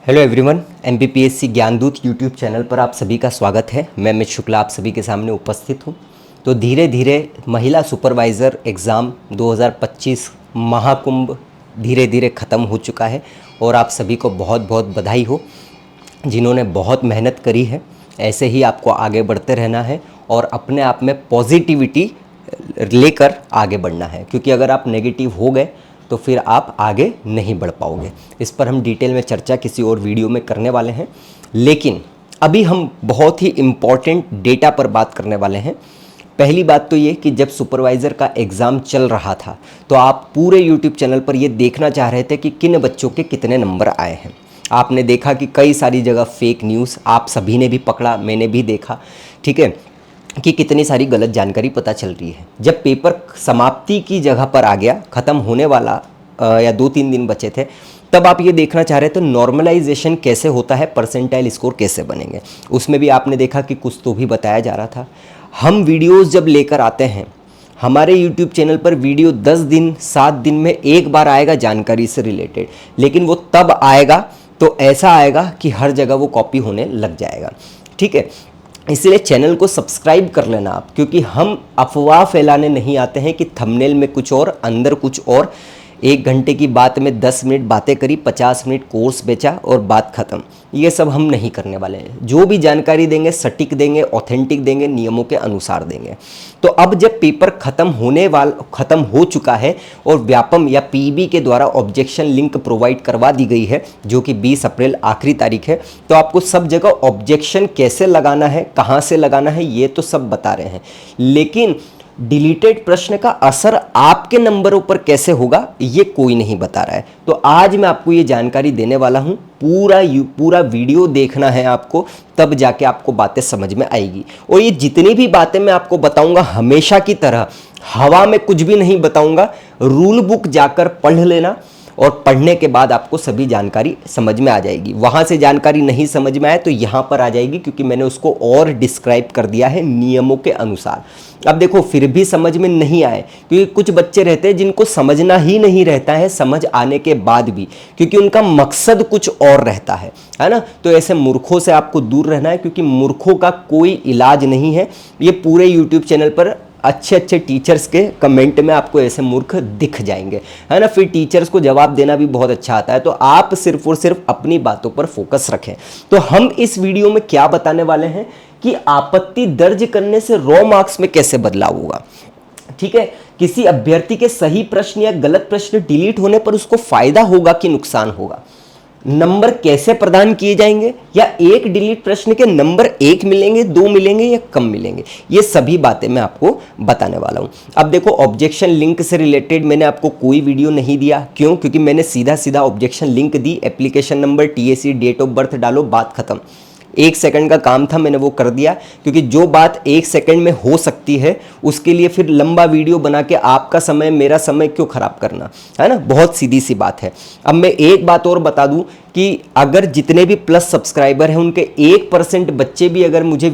Hello everyone, MPPSC Gyandoot YouTube channel पर आप सभी का स्वागत है। मैं अमित शुक्ला आप सभी के सामने उपस्थित हूँ। तो धीरे धीरे महिला सुपरवाइज़र एग्ज़ाम 2025 महाकुंभ धीरे धीरे ख़त्म हो चुका है और आप सभी को बहुत बहुत बधाई हो जिन्होंने बहुत मेहनत करी है। ऐसे ही आपको आगे बढ़ते रहना है और अपने आप में पॉजिटिविटी लेकर आगे बढ़ना है, क्योंकि अगर आप नेगेटिव हो गए तो फिर आप आगे नहीं बढ़ पाओगे। इस पर हम डिटेल में चर्चा किसी और वीडियो में करने वाले हैं, लेकिन अभी हम बहुत ही इम्पॉर्टेंट डेटा पर बात करने वाले हैं। पहली बात तो ये कि जब सुपरवाइज़र का एग्ज़ाम चल रहा था तो आप पूरे यूट्यूब चैनल पर ये देखना चाह रहे थे कि किन बच्चों के कितने नंबर आए हैं। आपने देखा कि कई सारी जगह फेक न्यूज़ आप सभी ने भी पकड़ा, मैंने भी देखा, ठीक है, कि कितनी सारी गलत जानकारी पता चल रही है। जब पेपर समाप्ति की जगह पर आ गया, ख़त्म होने वाला या 2-3 दिन बचे थे, तब आप ये देखना चाह रहे थे नॉर्मलाइजेशन कैसे होता है, परसेंटाइल स्कोर कैसे बनेंगे। उसमें भी आपने देखा कि कुछ तो भी बताया जा रहा था। हम वीडियोज़ जब लेकर आते हैं हमारे यूट्यूब चैनल पर, वीडियो 10 दिन 7 दिन में एक बार आएगा जानकारी से रिलेटेड, लेकिन वो तब आएगा तो ऐसा आएगा कि हर जगह वो कॉपी होने लग जाएगा, ठीक है। इसलिए चैनल को सब्सक्राइब कर लेना आप, क्योंकि हम अफवाह फैलाने नहीं आते हैं कि थंबनेल में कुछ और अंदर कुछ और। 1 घंटे की बात में 10 मिनट बातें करी, 50 मिनट कोर्स बेचा और बात ख़त्म। ये सब हम नहीं करने वाले हैं। जो भी जानकारी देंगे सटीक देंगे, ऑथेंटिक देंगे, नियमों के अनुसार देंगे। तो अब जब पेपर ख़त्म हो चुका है और व्यापम या पीबी के द्वारा ऑब्जेक्शन लिंक प्रोवाइड करवा दी गई है, जो कि 20 अप्रैल आखिरी तारीख है, तो आपको सब जगह ऑब्जेक्शन कैसे लगाना है, कहाँ से लगाना है, ये तो सब बता रहे हैं। लेकिन डिलीटेड प्रश्न का असर आपके नंबरों पर कैसे होगा ये कोई नहीं बता रहा है। तो आज मैं आपको ये जानकारी देने वाला हूँ। पूरा वीडियो देखना है आपको, तब जाके आपको बातें समझ में आएगी। और ये जितनी भी बातें मैं आपको बताऊंगा हमेशा की तरह हवा में कुछ भी नहीं बताऊंगा। रूल बुक जाकर पढ़ लेना और पढ़ने के बाद आपको सभी जानकारी समझ में आ जाएगी। वहाँ से जानकारी नहीं समझ में आए तो यहाँ पर आ जाएगी, क्योंकि मैंने उसको और डिस्क्राइब कर दिया है नियमों के अनुसार। अब देखो फिर भी समझ में नहीं आए, क्योंकि कुछ बच्चे रहते हैं जिनको समझना ही नहीं रहता है समझ आने के बाद भी, क्योंकि उनका मकसद कुछ और रहता है ना। तो ऐसे मूर्खों से आपको दूर रहना है, क्योंकि मूर्खों का कोई इलाज नहीं है। ये पूरे यूट्यूब चैनल पर अच्छे अच्छे टीचर्स के कमेंट में आपको ऐसे मूर्ख दिख जाएंगे, है ना। फिर टीचर्स को जवाब देना भी बहुत अच्छा आता है। तो आप सिर्फ और सिर्फ अपनी बातों पर फोकस रखें। तो हम इस वीडियो में क्या बताने वाले हैं कि आपत्ति दर्ज करने से रॉ मार्क्स में कैसे बदलाव होगा, ठीक है। किसी अभ्यर्थी के सही प्रश्न या गलत प्रश्न डिलीट होने पर उसको फायदा होगा कि नुकसान होगा, नंबर कैसे प्रदान किए जाएंगे, या एक डिलीट प्रश्न के नंबर 1 मिलेंगे, 2 मिलेंगे या कम मिलेंगे, ये सभी बातें मैं आपको बताने वाला हूं। अब देखो ऑब्जेक्शन लिंक से रिलेटेड मैंने आपको कोई वीडियो नहीं दिया। क्यों? क्योंकि मैंने सीधा सीधा ऑब्जेक्शन लिंक दी, application number, TAC, date of birth डालो, बात खत्म। 1 सेकंड का काम था, मैंने वो कर दिया। क्योंकि जो बात 1 सेकंड में हो सकती है उसके लिए फिर लंबा वीडियो बना के आपका समय मेरा समय क्यों खराब करना, है ना। बहुत सीधी सी बात है। अब मैं एक बात और बता दूं कि अगर जितने भी प्लस सब्सक्राइबर हैं उनके 1% बच्चे भी अगर मुझे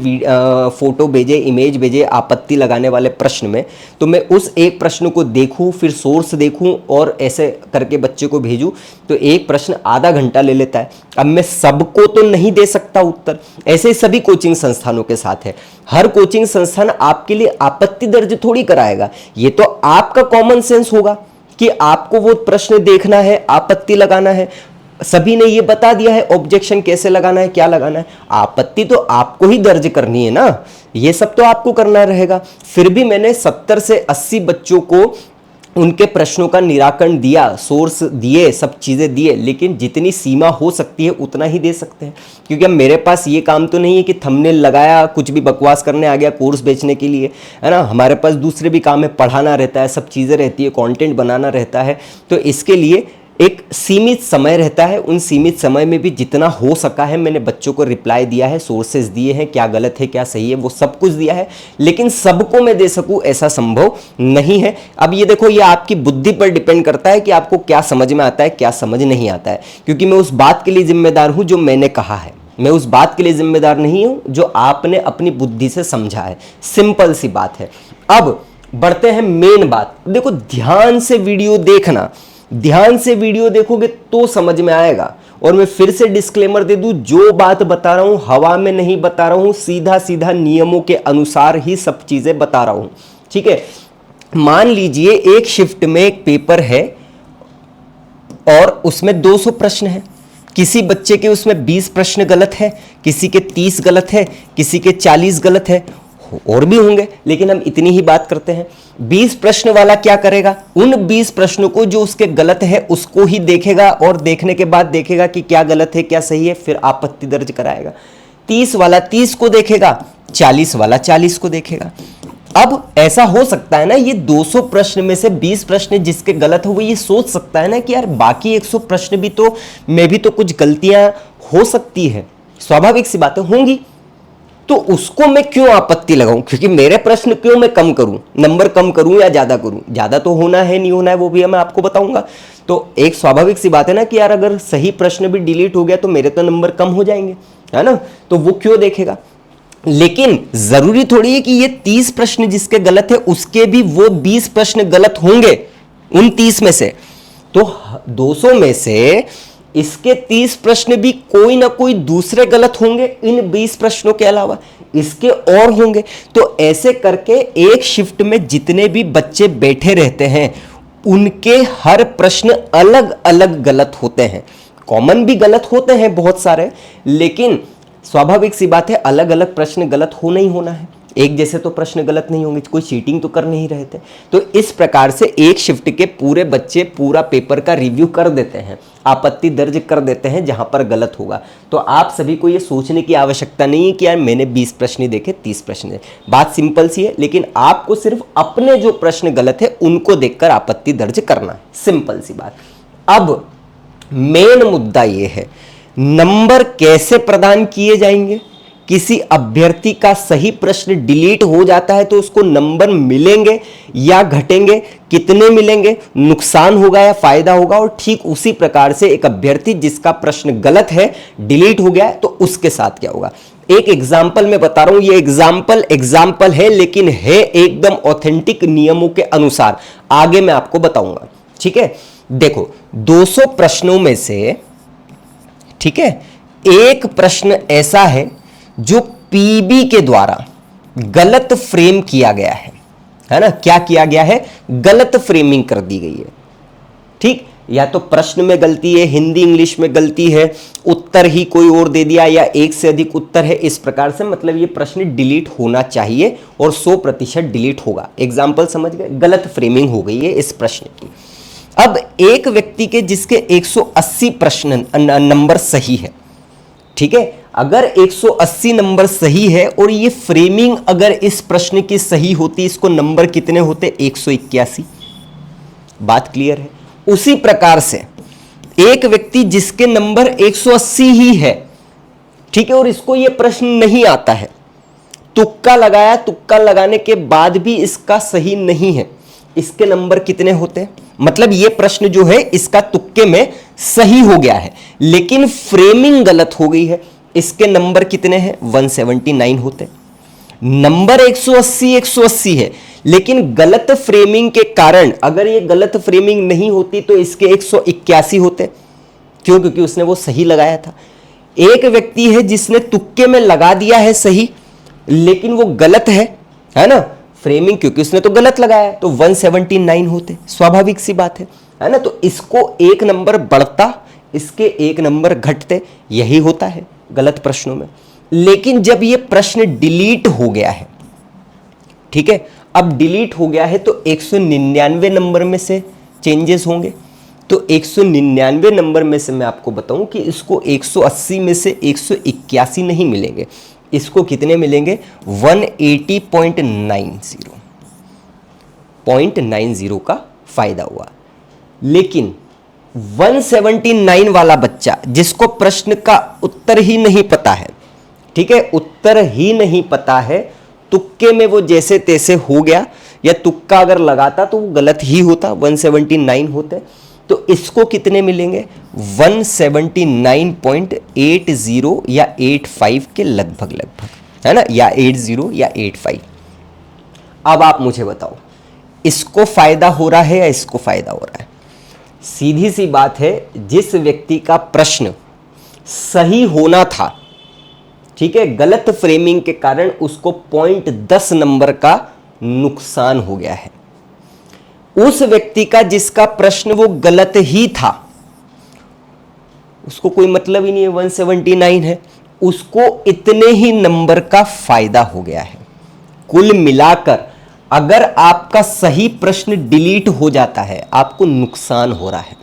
फोटो भेजे, इमेज भेजे आपत्ति लगाने वाले प्रश्न में, तो मैं उस एक प्रश्न को देखूं, फिर सोर्स देखूं और ऐसे करके बच्चे को भेजूं, तो एक प्रश्न आधा घंटा ले लेता है। अब मैं सबको तो नहीं दे सकता उत्तर। ऐसे ही सभी कोचिंग संस्थानों के साथ है। हर कोचिंग संस्थान आपके लिए आपत्ति दर्ज थोड़ी कराएगा। ये तो आपका कॉमन सेंस होगा कि आपको वो प्रश्न देखना है, आपत्ति लगाना है। सभी ने ये बता दिया है ऑब्जेक्शन कैसे लगाना है, क्या लगाना है। आपत्ति तो आपको ही दर्ज करनी है ना, ये सब तो आपको करना रहेगा। फिर भी मैंने 70 से 80 बच्चों को उनके प्रश्नों का निराकरण दिया, सोर्स दिए, सब चीज़ें दिए, लेकिन जितनी सीमा हो सकती है उतना ही दे सकते हैं। क्योंकि अब मेरे पास ये काम तो नहीं है कि थंबनेल लगाया, कुछ भी बकवास करने आ गया कोर्स बेचने के लिए, है ना। हमारे पास दूसरे भी काम है, पढ़ाना रहता है, सब चीज़ें रहती है, कंटेंट बनाना रहता है। तो इसके लिए एक सीमित समय रहता है। उन सीमित समय में भी जितना हो सका है मैंने बच्चों को रिप्लाई दिया है, सोर्सेज दिए हैं, क्या गलत है क्या सही है वो सब कुछ दिया है। लेकिन सबको मैं दे सकूं ऐसा संभव नहीं है। अब ये देखो, ये आपकी बुद्धि पर डिपेंड करता है कि आपको क्या समझ में आता है, क्या समझ नहीं आता है। क्योंकि मैं उस बात के लिए जिम्मेदार हूं जो मैंने कहा है, मैं उस बात के लिए जिम्मेदार नहीं हूं जो आपने अपनी बुद्धि से समझा है। सिंपल सी बात है। अब बढ़ते हैं मेन बात। देखो ध्यान से वीडियो देखना, ध्यान से वीडियो देखोगे तो समझ में आएगा। और मैं फिर से डिस्क्लेमर दे दूं, जो बात बता रहा हूं हवा में नहीं बता रहा हूं, सीधा सीधा नियमों के अनुसार ही सब चीजें बता रहा हूं। ठीक है, मान लीजिए एक शिफ्ट में एक पेपर है और उसमें 200 प्रश्न है। किसी बच्चे के उसमें 20 प्रश्न गलत है, किसी के 30 गलत है, किसी के 40 गलत है, और भी होंगे, लेकिन हम इतनी ही बात करते हैं। 20 प्रश्न वाला क्या करेगा, उन 20 प्रश्नों को जो उसके गलत है उसको ही देखेगा और देखने के बाद देखेगा कि क्या गलत है क्या सही है, फिर आपत्ति दर्ज कराएगा। 30 वाला 30 को देखेगा, 40 वाला 40 को देखेगा। अब ऐसा हो सकता है ना, ये 200 प्रश्न में से 20 प्रश्न जिसके गलत हो वो ये सोच सकता है ना कि यार बाकी 100 प्रश्न भी तो में भी तो कुछ गलतियां हो सकती है, स्वाभाविक सी बातें होंगी, तो उसको मैं क्यों आपत्ति लगाऊं, क्योंकि मेरे प्रश्न क्यों मैं कम करूं, नंबर कम करूं या ज्यादा करूं, ज्यादा तो होना है नहीं होना है वो भी मैं आपको बताऊंगा। तो एक स्वाभाविक सी बात है ना कि यार अगर सही प्रश्न भी डिलीट हो गया तो मेरे तो नंबर कम हो जाएंगे, है ना, तो वो क्यों देखेगा। लेकिन जरूरी थोड़ी है कि ये 30 प्रश्न जिसके गलत है उसके भी वो 20 प्रश्न गलत होंगे उन 30 में से, तो 200 में से इसके 30 प्रश्न भी कोई ना कोई दूसरे गलत होंगे इन 20 प्रश्नों के अलावा, इसके और होंगे। तो ऐसे करके एक शिफ्ट में जितने भी बच्चे बैठे रहते हैं उनके हर प्रश्न अलग अलग गलत होते हैं। कॉमन भी गलत होते हैं बहुत सारे, लेकिन स्वाभाविक सी बात है अलग अलग प्रश्न गलत होना ही होना है, एक जैसे तो प्रश्न गलत नहीं होंगे, कोई चीटिंग तो कर नहीं रहे थे। तो इस प्रकार से एक शिफ्ट के पूरे बच्चे पूरा पेपर का रिव्यू कर देते हैं, आपत्ति दर्ज कर देते हैं जहां पर गलत होगा। तो आप सभी को यह सोचने की आवश्यकता नहीं है कि यार मैंने 20 प्रश्न देखे 30 प्रश्न देखे, बात सिंपल सी है, लेकिन आपको सिर्फ अपने जो प्रश्न गलत है उनको देखकर आपत्ति दर्ज करना है, सिंपल सी बात। अब मेन मुद्दा यह है नंबर कैसे प्रदान किए जाएंगे। किसी अभ्यर्थी का सही प्रश्न डिलीट हो जाता है तो उसको नंबर मिलेंगे या घटेंगे, कितने मिलेंगे, नुकसान होगा या फायदा होगा। और ठीक उसी प्रकार से एक अभ्यर्थी जिसका प्रश्न गलत है डिलीट हो गया है तो उसके साथ क्या होगा। एक एग्जाम्पल मैं बता रहा हूं, ये एग्जाम्पल है लेकिन है एकदम ऑथेंटिक नियमों के अनुसार, आगे मैं आपको बताऊंगा। ठीक है, देखो 200 प्रश्नों में से, ठीक है, एक प्रश्न ऐसा है जो पीबी के द्वारा गलत फ्रेम किया गया है ना, क्या किया गया है, गलत फ्रेमिंग कर दी गई है। ठीक, या तो प्रश्न में गलती है, हिंदी इंग्लिश में गलती है, उत्तर ही कोई और दे दिया या एक से अधिक उत्तर है, इस प्रकार से मतलब ये प्रश्न डिलीट होना चाहिए और 100% डिलीट होगा। एग्जाम्पल समझ गए, गलत फ्रेमिंग हो गई है इस प्रश्न की। अब एक व्यक्ति के जिसके 180 प्रश्न नंबर सही है, ठीक है, अगर 180 नंबर सही है और ये फ्रेमिंग अगर इस प्रश्न की सही होती, इसको नंबर कितने होते, 181। बात क्लियर है। उसी प्रकार से एक व्यक्ति जिसके नंबर 180 ही है, ठीक है, और इसको ये प्रश्न नहीं आता है, तुक्का लगाया, तुक्का लगाने के बाद भी इसका सही नहीं है, इसके नंबर कितने होते हैं, मतलब ये प्रश्न जो है इसका तुक्के में सही हो गया है लेकिन फ्रेमिंग गलत हो गई है, इसके नंबर कितने हैं, 179 होते। नंबर 180 है लेकिन गलत फ्रेमिंग के कारण, अगर ये गलत फ्रेमिंग नहीं होती तो इसके 181 होते। क्यों, क्योंकि उसने वो सही लगाया था। एक व्यक्ति है जिसने तुक्के में लगा दिया है सही लेकिन वो गलत है ना, फ्रेमिंग, क्योंकि उसने तो गलत लगाया, तो 179 होते, स्वाभाविक सी बात है ना। तो इसको एक नंबर बढ़ता, इसके एक नंबर घटते, यही होता है गलत प्रश्नों में। लेकिन जब ये प्रश्न डिलीट हो गया है, ठीक है, अब डिलीट हो गया है तो 199 नंबर में से चेंजेस होंगे। तो 199 नंबर में से मैं आपको बताऊं कि इसको 180 में से 181 नहीं मिलेंगे, इसको कितने मिलेंगे, 180.90 का फायदा हुआ। लेकिन 179 वाला बच्चा जिसको प्रश्न का उत्तर ही नहीं पता है, ठीक है, उत्तर ही नहीं पता है, तुक्के में वो जैसे तैसे हो गया, या तुक्का अगर लगाता तो वो गलत ही होता, 179 होते, तो इसको कितने मिलेंगे, 179.80 या 85 के लगभग, है ना, या 80 या 85। अब आप मुझे बताओ इसको फायदा हो रहा है या इसको फायदा हो रहा है। सीधी सी बात है, जिस व्यक्ति का प्रश्न सही होना था, ठीक है, गलत फ्रेमिंग के कारण उसको 0.10 नंबर का नुकसान हो गया है। उस व्यक्ति का जिसका प्रश्न वो गलत ही था, उसको कोई मतलब ही नहीं है, 179 है, उसको इतने ही नंबर का फायदा हो गया है। कुल मिलाकर अगर आपका सही प्रश्न डिलीट हो जाता है, आपको नुकसान हो रहा है।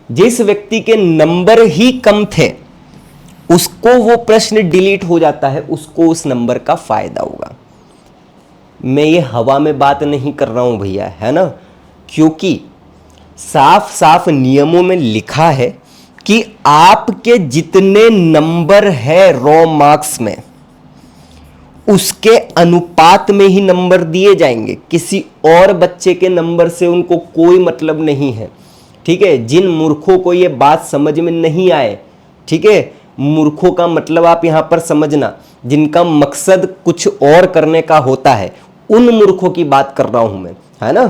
जिस व्यक्ति के नंबर ही कम थे, उसको वो प्रश्न डिलीट हो जाता है, उसको उस नंबर का फायदा होगा। मैं ये हवा में बात नहीं कर रहा हूं भैया, है ना, क्योंकि साफ साफ नियमों में लिखा है कि आपके जितने नंबर है रॉ मार्क्स में, उसके अनुपात में ही नंबर दिए जाएंगे। किसी और बच्चे के नंबर से उनको कोई मतलब नहीं है, ठीक है। जिन मूर्खों को ये बात समझ में नहीं आए, ठीक है, मूर्खों का मतलब आप यहां पर समझना, जिनका मकसद कुछ और करने का होता है, उन मूर्खों की बात कर रहा हूं मैं, है ना।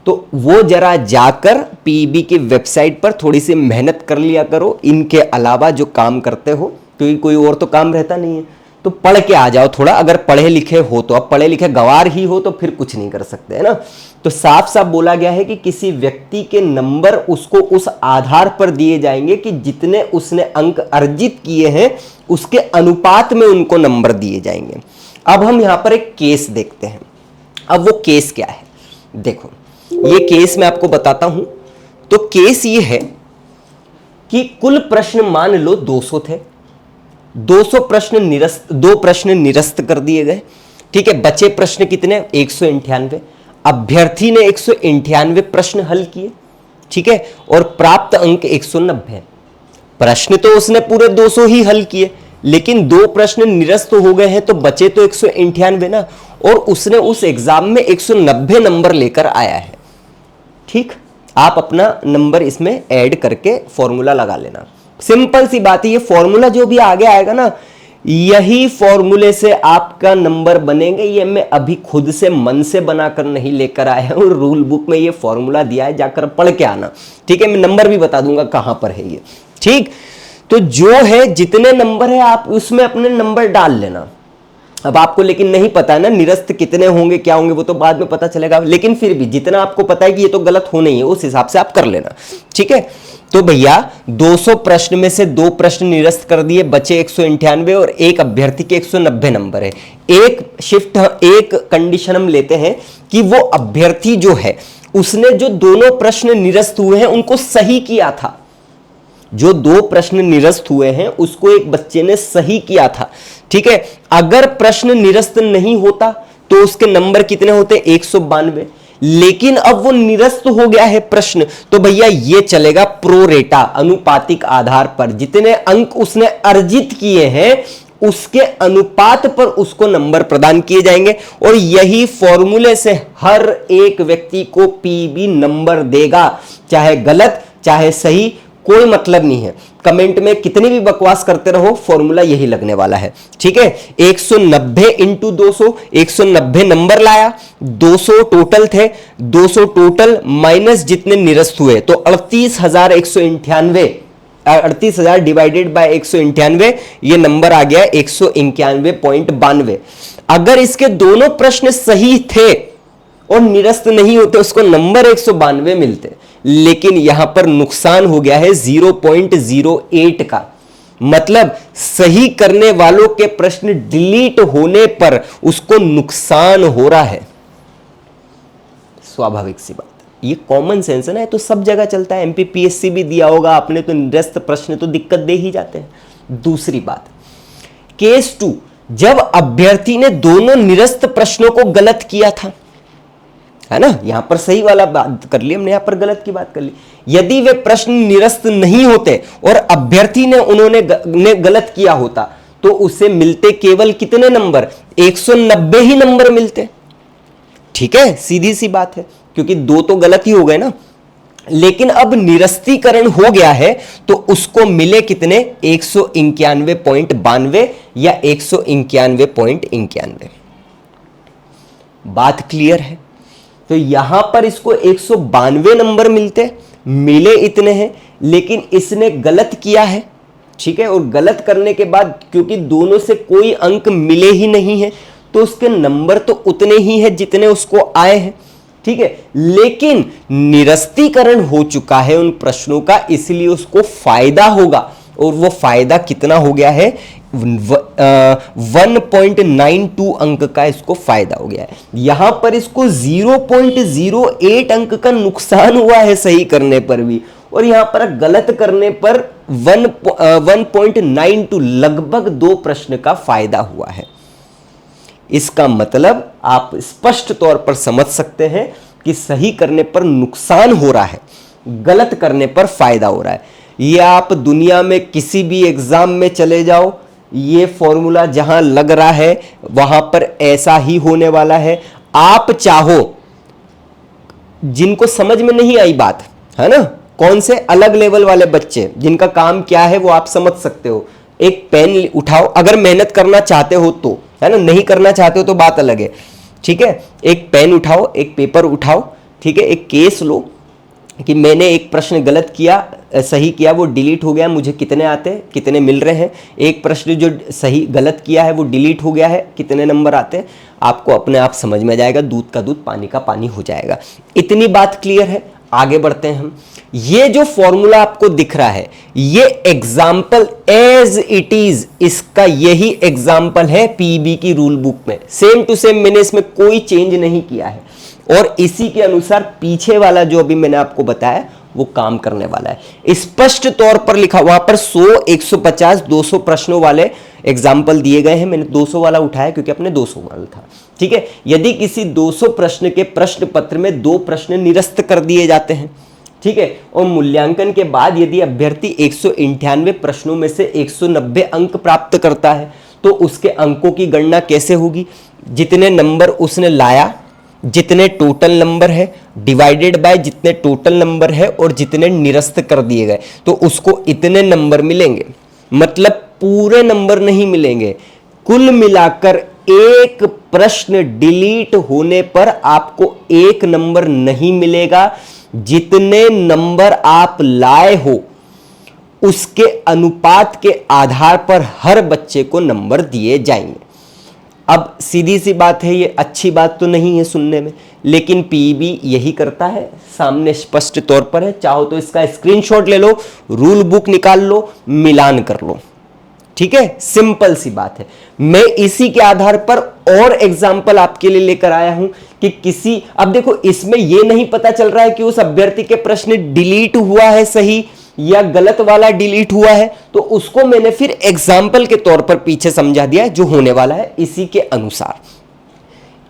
तो वो जरा जाकर पीईबी की वेबसाइट पर थोड़ी सी मेहनत कर लिया करो। इनके अलावा जो काम करते हो, क्योंकि कोई और तो काम रहता नहीं है, तो पढ़ के आ जाओ थोड़ा। अगर पढ़े लिखे हो तो, अब पढ़े लिखे गवार ही हो तो फिर कुछ नहीं कर सकते, है ना। तो साफ साफ बोला गया है कि किसी व्यक्ति के नंबर उसको उस आधार पर दिए जाएंगे कि जितने उसने अंक अर्जित किए हैं, उसके अनुपात में उनको नंबर दिए जाएंगे। अब हम यहां पर एक केस देखते हैं। अब वो केस क्या है, देखो, ये केस मैं आपको बताता हूं। तो केस ये है कि कुल प्रश्न मान लो 200 थे, 200 प्रश्न निरस्त, 2 प्रश्न निरस्त कर दिए गए, ठीक है। बचे प्रश्न कितने, 198। अभ्यर्थी ने 198 प्रश्न हल किए, ठीक है, और प्राप्त अंक 190। प्रश्न तो उसने पूरे 200 ही हल किए, लेकिन 2 प्रश्न निरस्त हो गए हैं, तो बचे तो 198 ना, और उसने उस एग्जाम में 190 नंबर लेकर आया है, ठीक। आप अपना नंबर इसमें ऐड करके फॉर्मूला लगा लेना। सिंपल सी बात है, ये फॉर्मूला जो भी आगे आएगा ना, यही फॉर्मूले से आपका नंबर बनेंगे। ये मैं अभी खुद से मन से बनाकर नहीं लेकर आया हूं, रूल बुक में ये फॉर्मूला दिया है, जाकर पढ़ के आना, ठीक है। मैं नंबर भी बता दूंगा कहां पर है ये, ठीक। तो जो है, जितने नंबर है आप उसमें अपने नंबर डाल लेना। अब आपको लेकिन नहीं पता है ना निरस्त कितने होंगे, क्या होंगे, वो तो बाद में पता चलेगा, लेकिन फिर भी जितना आपको पता है कि ये तो गलत होना ही है, उस हिसाब से आप कर लेना, ठीक है। तो भैया 200 प्रश्न में से 2 प्रश्न निरस्त कर दिए, बचे 198, और एक अभ्यर्थी के 190 नंबर है। एक कंडीशन हम लेते हैं कि वो अभ्यर्थी जो है, उसने जो दोनों प्रश्न निरस्त हुए हैं उनको सही किया था। जो 2 प्रश्न निरस्त हुए हैं उसको एक बच्चे ने सही किया था, ठीक है। अगर प्रश्न निरस्त नहीं होता तो उसके नंबर कितने होते, 192। लेकिन अब वो निरस्त हो गया है प्रश्न, तो भैया ये चलेगा प्रोरेटा, अनुपातिक आधार पर। जितने अंक उसने अर्जित किए हैं उसके अनुपात पर उसको नंबर प्रदान किए जाएंगे, और यही फॉर्मूले से हर एक व्यक्ति को पीबी नंबर देगा, चाहे गलत चाहे सही, कोई मतलब नहीं है। कमेंट में कितनी भी बकवास करते रहो, फॉर्मूला यही लगने वाला है, ठीक है। 190 इंटू 200, 190 नंबर लाया, 200 टोटल थे, 200 टोटल माइनस जितने निरस्त हुए, तो 38,198, 38,000 डिवाइडेड बाय 198, ये नंबर आ गया 191.92। अगर इसके दोनों प्रश्न सही थे और निरस्त नहीं होते, उसको नंबर 192 मिलते, लेकिन यहां पर नुकसान हो गया है 0.08 का। मतलब सही करने वालों के प्रश्न डिलीट होने पर उसको नुकसान हो रहा है। स्वाभाविक सी बात, ये कॉमन सेंस है ना, तो सब जगह चलता है। एमपीपीएससी भी दिया होगा आपने, तो निरस्त प्रश्न तो दिक्कत दे ही जाते हैं। दूसरी बात, केस 2, जब अभ्यर्थी ने दोनों निरस्त प्रश्नों को गलत किया था, है ना, यहां पर सही वाला बात कर ली हमने, यहां पर गलत की बात कर ली। यदि वे प्रश्न निरस्त नहीं होते और अभ्यर्थी ने उन्होंने गलत किया होता, तो उसे मिलते केवल कितने नंबर, 190 ही नंबर मिलते, ठीक है। सीधी सी बात है, क्योंकि 2 तो गलत ही हो गए ना। लेकिन अब निरस्तीकरण हो गया है, तो उसको मिले कितने, 191.92 या 191.91। बात क्लियर है। तो यहां पर इसको 192 नंबर मिलते, मिले इतने हैं, लेकिन इसने गलत किया है, ठीक है, और गलत करने के बाद क्योंकि दोनों से कोई अंक मिले ही नहीं है तो उसके नंबर तो उतने ही हैं जितने उसको आए हैं, ठीक है, लेकिन निरस्तीकरण हो चुका है उन प्रश्नों का, इसलिए उसको फायदा होगा, और वो फायदा कितना हो गया है, 1.92 अंक का इसको फायदा हो गया है। यहां पर इसको 0.08 अंक का नुकसान हुआ है सही करने पर भी, और यहां पर गलत करने पर 1.92 लगभग 2 प्रश्न का फायदा हुआ है। इसका मतलब आप स्पष्ट तौर पर समझ सकते हैं कि सही करने पर नुकसान हो रहा है, गलत करने पर फायदा हो रहा है। ये आप दुनिया में किसी भी एग्जाम में चले जाओ, ये फॉर्मूला जहां लग रहा है वहां पर ऐसा ही होने वाला है। आप चाहो, जिनको समझ में नहीं आई बात है ना, कौन से अलग लेवल वाले बच्चे जिनका काम क्या है वो आप समझ सकते हो, एक पेन उठाओ, अगर मेहनत करना चाहते हो तो, है ना, नहीं करना चाहते हो तो बात अलग है, ठीक है, एक पेन उठाओ, एक पेपर उठाओ, ठीक है, एक केस लो कि मैंने एक प्रश्न गलत किया, सही किया, वो डिलीट हो गया, मुझे कितने आते, कितने मिल रहे हैं, एक प्रश्न जो सही गलत किया है वो डिलीट हो गया है, कितने नंबर आते हैं, आपको अपने आप समझ में आ जाएगा, दूध का दूध पानी का पानी हो जाएगा। इतनी बात क्लियर है। आगे बढ़ते हैं हम। ये जो फॉर्मूला आपको दिख रहा है, ये एग्जाम्पल एज इट इज, इसका यही एग्जाम्पल है पीईबी की रूल बुक में, सेम टू सेम, मैंने इसमें कोई चेंज नहीं किया है, और इसी के अनुसार पीछे वाला जो अभी मैंने आपको बताया वो काम करने वाला है। स्पष्ट तौर पर लिखा, वहां पर 100, 150, 200 प्रश्नों वाले एग्जाम्पल दिए गए हैं, मैंने 200 वाला उठाया क्योंकि अपने 200 वाला था, ठीक है। यदि किसी 200 प्रश्न के प्रश्न पत्र में 2 प्रश्न निरस्त कर दिए जाते हैं, ठीक है, और मूल्यांकन के बाद यदि अभ्यर्थी 198 प्रश्नों में से 190 अंक प्राप्त करता है तो उसके अंकों की गणना कैसे होगी, जितने नंबर उसने लाया, जितने टोटल नंबर है डिवाइडेड बाय जितने टोटल नंबर है और जितने निरस्त कर दिए गए, तो उसको इतने नंबर मिलेंगे। मतलब पूरे नंबर नहीं मिलेंगे, कुल मिलाकर एक प्रश्न डिलीट होने पर आपको 1 नंबर नहीं मिलेगा। जितने नंबर आप लाए हो उसके अनुपात के आधार पर हर बच्चे को नंबर दिए जाएंगे। अब सीधी सी बात है, ये अच्छी बात तो नहीं है सुनने में, लेकिन पीईबी यही करता है, सामने स्पष्ट तौर पर है। चाहो तो इसका स्क्रीनशॉट ले लो, रूल बुक निकाल लो, मिलान कर लो, ठीक है, सिंपल सी बात है। मैं इसी के आधार पर और एग्जाम्पल आपके लिए लेकर आया हूं कि किसी, अब देखो इसमें यह नहीं पता चल रहा है कि उस अभ्यर्थी के प्रश्न डिलीट हुआ है सही या गलत वाला डिलीट हुआ है, तो उसको मैंने फिर एग्जाम्पल के तौर पर पीछे समझा दिया जो होने वाला है इसी के अनुसार।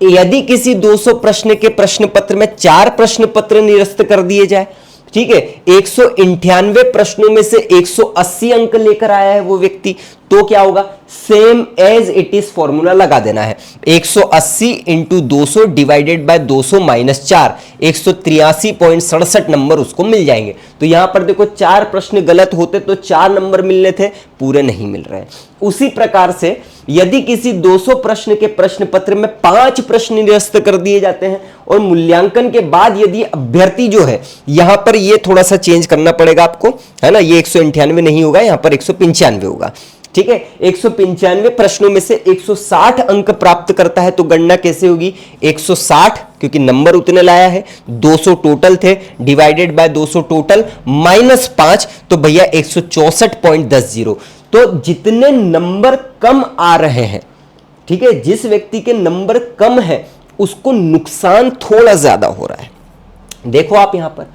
यदि किसी 200 प्रश्न के प्रश्न पत्र में 4 प्रश्न पत्र निरस्त कर दिए जाए, ठीक है, 198 प्रश्नों में से 180 अंक लेकर आया है वो व्यक्ति, तो क्या होगा, same as it is formula लगा देना है। 180 इंटू 200 डिवाइडेड बाय 200 माइनस 4, 183.67 नंबर उसको मिल जाएंगे। तो यहां पर देखो 4 प्रश्न गलत होते तो 4 नंबर मिलने थे, पूरे नहीं मिल रहे। उसी प्रकार से यदि किसी 200 प्रश्न के प्रश्न पत्र में 5 प्रश्न निरस्त कर दिए जाते हैं और मूल्यांकन के बाद यदि अभ्यर्थी जो है, यहां पर ये थोड़ा सा चेंज करना पड़ेगा आपको, है ना, ये 198 नहीं होगा, यहां पर 195 होगा, ठीक है। 195 प्रश्नों में से 160 अंक प्राप्त करता है तो गणना कैसे होगी, 160 क्योंकि नंबर उतने लाया है, 200 टोटल थे, डिवाइडेड बाय 200 टोटल माइनस 5, तो भैया 164.10। तो जितने नंबर कम आ रहे हैं, ठीक है, जिस व्यक्ति के नंबर कम है उसको नुकसान थोड़ा ज्यादा हो रहा है। देखो आप यहां पर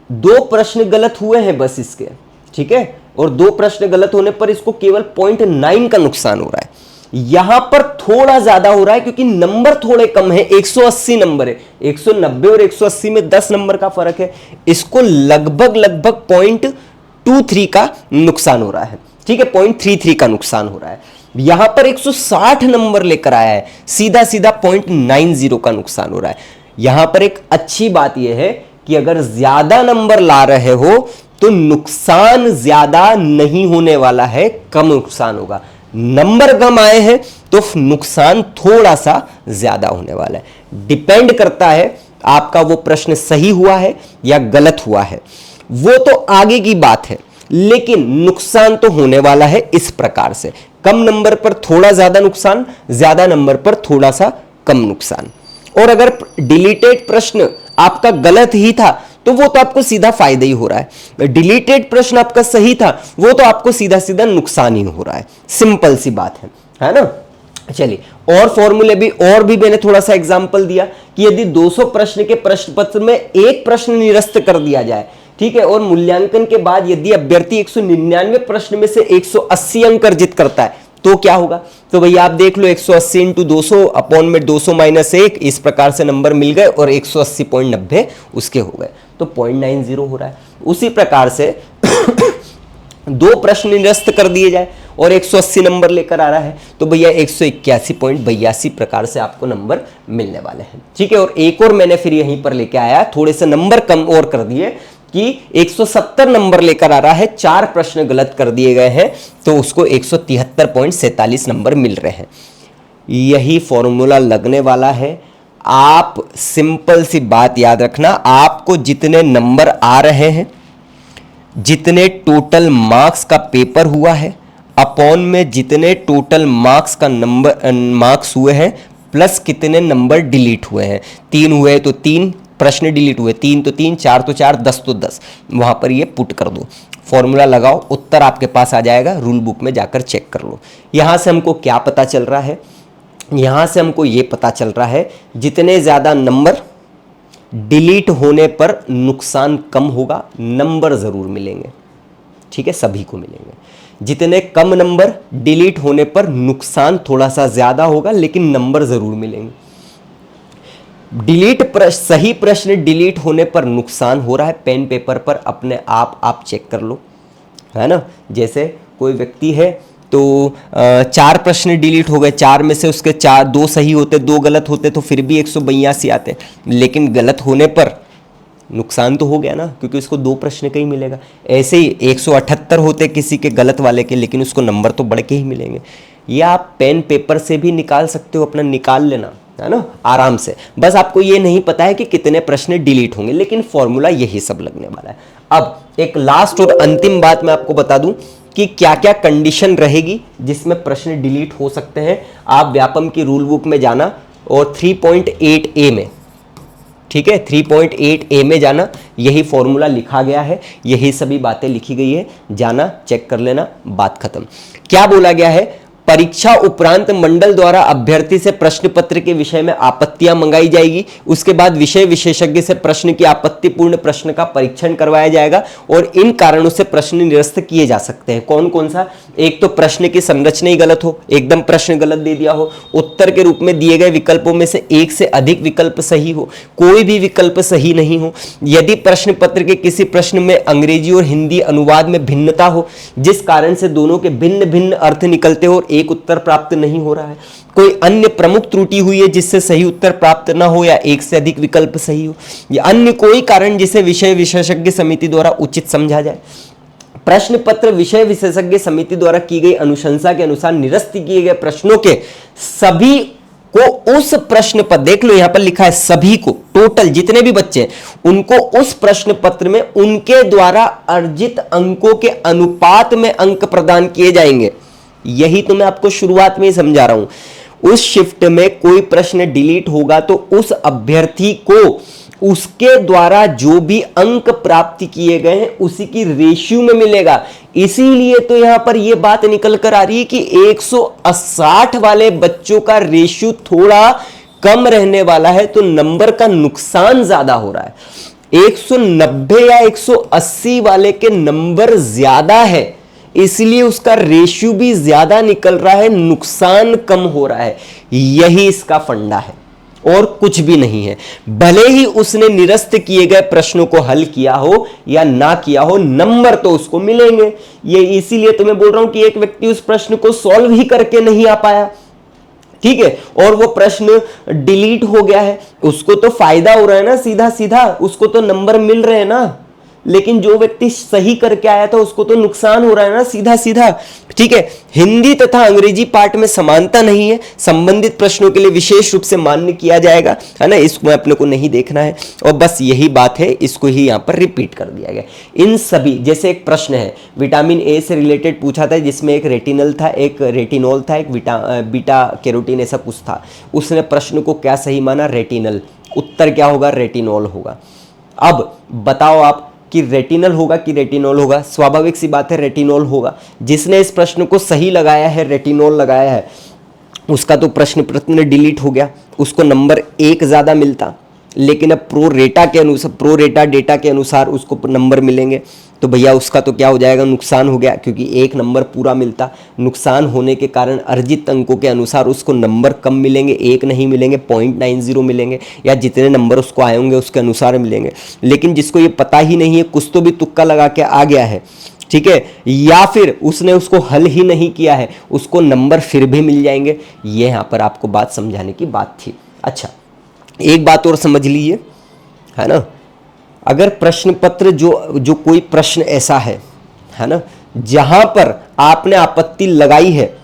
2 प्रश्न गलत हुए हैं बस इसके, ठीक है, और 2 प्रश्न गलत होने पर इसको केवल 0.9 का नुकसान हो रहा है। यहां पर थोड़ा ज्यादा हो रहा है क्योंकि नंबर थोड़े कम है, 180 नंबर है, 190 और 180 में 10 नंबर का फर्क है, इसको लगभग 0.23 का नुकसान हो रहा है, ठीक है, 0.33 का नुकसान हो रहा है। यहां पर 160 नंबर लेकर आया है, सीधा सीधा 0.90 का नुकसान हो रहा है। यहां पर एक अच्छी बात यह है कि अगर ज्यादा नंबर ला रहे हो तो नुकसान ज्यादा नहीं होने वाला है, कम नुकसान होगा। नंबर कम आए हैं तो नुकसान थोड़ा सा ज्यादा होने वाला है। डिपेंड करता है आपका वो प्रश्न सही हुआ है या गलत हुआ है वो तो आगे की बात है, लेकिन नुकसान तो होने वाला है इस प्रकार से, कम नंबर पर थोड़ा ज्यादा नुकसान, ज्यादा नंबर पर थोड़ा सा कम नुकसान। और अगर डिलीटेड प्रश्न आपका गलत ही था तो वो तो आपको सीधा फायदा ही हो रहा है, डिलीटेड प्रश्न आपका सही था वो तो आपको सीधा सीधा नुकसान ही हो रहा है। सिंपल सी बात है ना। चलिए, और फॉर्मूले भी और भी मैंने थोड़ा सा एग्जांपल दिया कि यदि 200 प्रश्न के प्रश्न पत्र में एक प्रश्न निरस्त कर दिया जाए, ठीक है, और मूल्यांकन के बाद यदि अभ्यर्थी 199 प्रश्न में से 180 अंक अर्जित करता है तो क्या होगा? तो भैया आप देख लो, 180 इंटू 200 अपॉन में 200 माइनस 1, इस प्रकार से नंबर मिल गए और 180.90 उसके हो गए, तो 0.90 हो रहा है। उसी प्रकार से दो प्रश्न निरस्त कर दिए जाए और 180 नंबर लेकर आ रहा है तो भैया 181.82 प्रकार से आपको नंबर मिलने वाले हैं, ठीक है। और एक और मैंने फिर यहीं पर लेके आया, थोड़े से नंबर कम और कर दिए कि 170 नंबर लेकर आ रहा है, 4 प्रश्न गलत कर दिए गए हैं तो उसको 173.47 नंबर मिल रहे हैं। यही फॉर्मूला लगने वाला है। आप सिंपल सी बात याद रखना, आपको जितने नंबर आ रहे हैं, जितने टोटल मार्क्स का पेपर हुआ है, अपॉन में जितने टोटल मार्क्स का नंबर मार्क्स हुए हैं प्लस कितने नंबर डिलीट हुए हैं, 3 हुए तो 3 प्रश्न डिलीट हुए, 3 तो 3, 4 तो 4, 10 तो 10, वहां पर ये पुट कर दो, फॉर्मूला लगाओ, उत्तर आपके पास आ जाएगा। रूल बुक में जाकर चेक कर लो। यहां से हमको क्या पता चल रहा है? यहां से हमको ये पता चल रहा है जितने ज्यादा नंबर डिलीट होने पर नुकसान कम होगा, नंबर जरूर मिलेंगे, ठीक है, सभी को मिलेंगे। जितने कम नंबर डिलीट होने पर नुकसान थोड़ा सा ज्यादा होगा लेकिन नंबर जरूर मिलेंगे। सही प्रश्न डिलीट होने पर नुकसान हो रहा है, पेन पेपर पर अपने आप चेक कर लो, है ना। जैसे कोई व्यक्ति है तो 4 प्रश्न डिलीट हो गए, 4 में से उसके 2 सही होते, 2 गलत होते तो फिर भी 182 आते, लेकिन गलत होने पर नुकसान तो हो गया ना, क्योंकि उसको 2 प्रश्न का ही मिलेगा। ऐसे ही 178 होते किसी के गलत वाले के, लेकिन उसको नंबर तो बढ़ के ही मिलेंगे। ये आप पेन पेपर से भी निकाल सकते हो, अपना निकाल लेना, है ना, आराम से। बस आपको ये नहीं पता है कि कितने प्रश्न डिलीट होंगे, लेकिन फॉर्मूला यही सब लगने वाला है। अब एक लास्ट और अंतिम बात मैं आपको बता दूं कि क्या क्या कंडीशन रहेगी जिसमें प्रश्न डिलीट हो सकते हैं। आप व्यापम की रूल बुक में जाना और 3.8A में, ठीक है, 3.8A में जाना, यही फॉर्मूला लिखा गया है, यही सभी बातें लिखी गई है, जाना चेक कर लेना, बात खत्म। क्या बोला गया है? परीक्षा उपरांत मंडल द्वारा अभ्यर्थी से प्रश्न पत्र के विषय में आपत्तियां मंगाई जाएगी। उसके बाद विषय विशेषज्ञ से प्रश्न की आपत्तिपूर्ण प्रश्न का परीक्षण करवाया जाएगा और इन कारणों से प्रश्न निरस्त किए जा सकते हैं। कौन कौन सा? एक तो प्रश्न की संरचना ही गलत हो, एकदम प्रश्न गलत दे दिया हो, उत्तर के रूप में दिए गए विकल्पों में से एक से अधिक विकल्प सही हो, कोई भी विकल्प सही नहीं हो, यदि प्रश्न पत्र के किसी प्रश्न में अंग्रेजी और हिंदी अनुवाद में भिन्नता हो जिस कारण से दोनों के भिन्न भिन्न अर्थ निकलते हो और एक उत्तर प्राप्त नहीं हो रहा है, कोई अन्य प्रमुख त्रुटि हुई है जिससे सही उत्तर प्राप्त ना हो या एक से अधिक विकल्प सही हो, या अन्य कोई कारण जिसे विषय विशेषज्ञ समिति द्वारा उचित समझा जाए। प्रश्न पत्र विषय विशेषज्ञ समिति द्वारा की गई अनुशंसा के अनुसार निरस्त किए गए प्रश्नों के सभी को उस प्रश्न पर, देख लो यहां पर लिखा है सभी को, टोटल जितने भी बच्चे उनको उस प्रश्न पत्र में उनके द्वारा अर्जित अंकों के अनुपात में अंक प्रदान किए जाएंगे। यही तो मैं आपको शुरुआत में ही समझा रहा हूं। उस शिफ्ट में कोई प्रश्न डिलीट होगा तो उस अभ्यर्थी को उसके द्वारा जो भी अंक प्राप्त किए गए हैं उसी की रेशियो में मिलेगा। इसीलिए तो यहां पर यह बात निकल कर आ रही है कि 160 वाले बच्चों का रेशियो थोड़ा कम रहने वाला है तो नंबर का नुकसान ज्यादा हो रहा है। 190 या 180 वाले के नंबर ज्यादा है, इसलिए उसका रेशियो भी ज्यादा निकल रहा है, नुकसान कम हो रहा है। यही इसका फंडा है और कुछ भी नहीं है। भले ही उसने निरस्त किए गए प्रश्नों को हल किया हो या ना किया हो, नंबर तो उसको मिलेंगे। ये इसीलिए तो मैं बोल रहा हूं कि एक व्यक्ति उस प्रश्न को सॉल्व ही करके नहीं आ पाया, ठीक है, और वो प्रश्न डिलीट हो गया है, उसको तो फायदा हो रहा है ना, सीधा सीधा उसको तो नंबर मिल रहे हैं ना। लेकिन जो व्यक्ति सही करके आया था उसको तो नुकसान हो रहा है ना, सीधा सीधा। ठीक है, हिंदी तथा अंग्रेजी पाठ में समानता नहीं है, संबंधित प्रश्नों के लिए विशेष रूप से मान्य किया जाएगा, है ना, इसको अपने को नहीं देखना है। और बस यही बात है, इसको ही यहाँ पर रिपीट कर दिया गया। इन सभी, जैसे एक प्रश्न है विटामिन ए से रिलेटेड पूछा था, जिसमें एक रेटिनल था, एक रेटिनॉल था, एक बीटा कैरोटीन, ऐसा कुछ था। उसने प्रश्न को क्या सही माना? रेटिनल। उत्तर क्या होगा? रेटिनॉल होगा। अब बताओ आप कि रेटिनल होगा कि रेटिनॉल होगा? स्वाभाविक सी बात है, रेटिनॉल होगा। जिसने इस प्रश्न को सही लगाया है, रेटिनॉल लगाया है, उसका तो प्रश्न पत्र डिलीट हो गया, उसको नंबर 1 ज़्यादा मिलता। लेकिन अब प्रो रेटा डेटा के अनुसार उसको नंबर मिलेंगे, तो भैया उसका तो क्या हो जाएगा? नुकसान हो गया, क्योंकि 1 नंबर पूरा मिलता। नुकसान होने के कारण अर्जित अंकों के अनुसार उसको नंबर कम मिलेंगे, 1 नहीं मिलेंगे, 0.90 मिलेंगे, या जितने नंबर उसको आए होंगे उसके अनुसार मिलेंगे। लेकिन जिसको ये पता ही नहीं है, कुछ तो भी तुक्का लगा के आ गया है, ठीक है, या फिर उसने उसको हल ही नहीं किया है, उसको नंबर फिर भी मिल जाएंगे। ये यहाँ पर आपको बात समझाने की बात थी। अच्छा, एक बात और समझ लीजिए, है ना, अगर प्रश्न पत्र जो कोई प्रश्न ऐसा है ना, जहां पर आपने आपत्ति लगाई है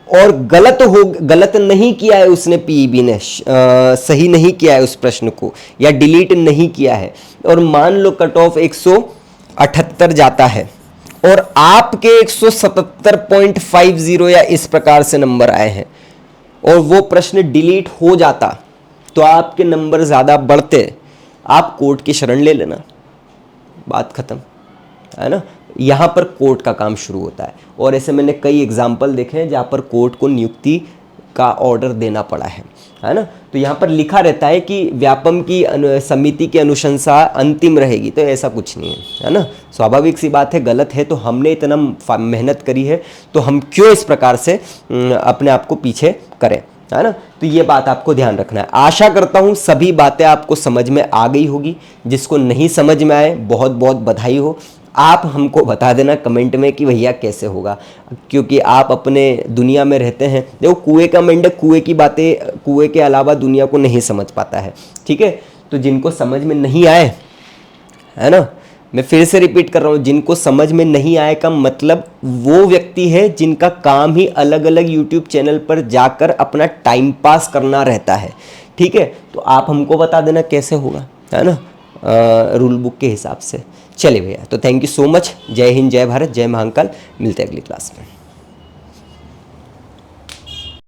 और गलत नहीं किया है उसने, पीईबी ने सही नहीं किया है उस प्रश्न को, या डिलीट नहीं किया है, और मान लो कट ऑफ 178 जाता है और आपके 177.50 या इस प्रकार से नंबर आए हैं, और वो प्रश्न डिलीट हो जाता, तो आपके नंबर ज़्यादा बढ़ते, आप कोर्ट की शरण ले लेना, बात खत्म, है ना। यहाँ पर कोर्ट का काम शुरू होता है, और ऐसे मैंने कई एग्जाम्पल देखे हैं जहाँ पर कोर्ट को नियुक्ति का ऑर्डर देना पड़ा है ना। तो यहाँ पर लिखा रहता है कि व्यापम की समिति की अनुशंसा अंतिम रहेगी, तो ऐसा कुछ नहीं है ना। स्वाभाविक सी बात है, गलत है तो हमने इतना मेहनत करी है, तो हम क्यों इस प्रकार से अपने आप को पीछे करें, है ना। तो ये बात आपको ध्यान रखना है। आशा करता हूँ सभी बातें आपको समझ में आ गई होगी। जिसको नहीं समझ में आए, बहुत बहुत बधाई हो। आप हमको बता देना कमेंट में कि भैया कैसे होगा, क्योंकि आप अपने दुनिया में रहते हैं। देखो, कुएं का मेंढक कुएं की बातें, कुएं के अलावा दुनिया को नहीं समझ पाता है, ठीक है। तो जिनको समझ में नहीं आए, है ना, मैं फिर से रिपीट कर रहा हूँ, जिनको समझ में नहीं आए का मतलब वो व्यक्ति है जिनका काम ही अलग अलग यूट्यूब चैनल पर जाकर अपना टाइम पास करना रहता है, ठीक है। तो आप हमको बता देना कैसे होगा, है ना, रूल बुक के हिसाब से। चलिए भैया, तो थैंक यू सो मच। जय हिंद, जय भारत, जय महाकाल। मिलते हैं अगली क्लास में।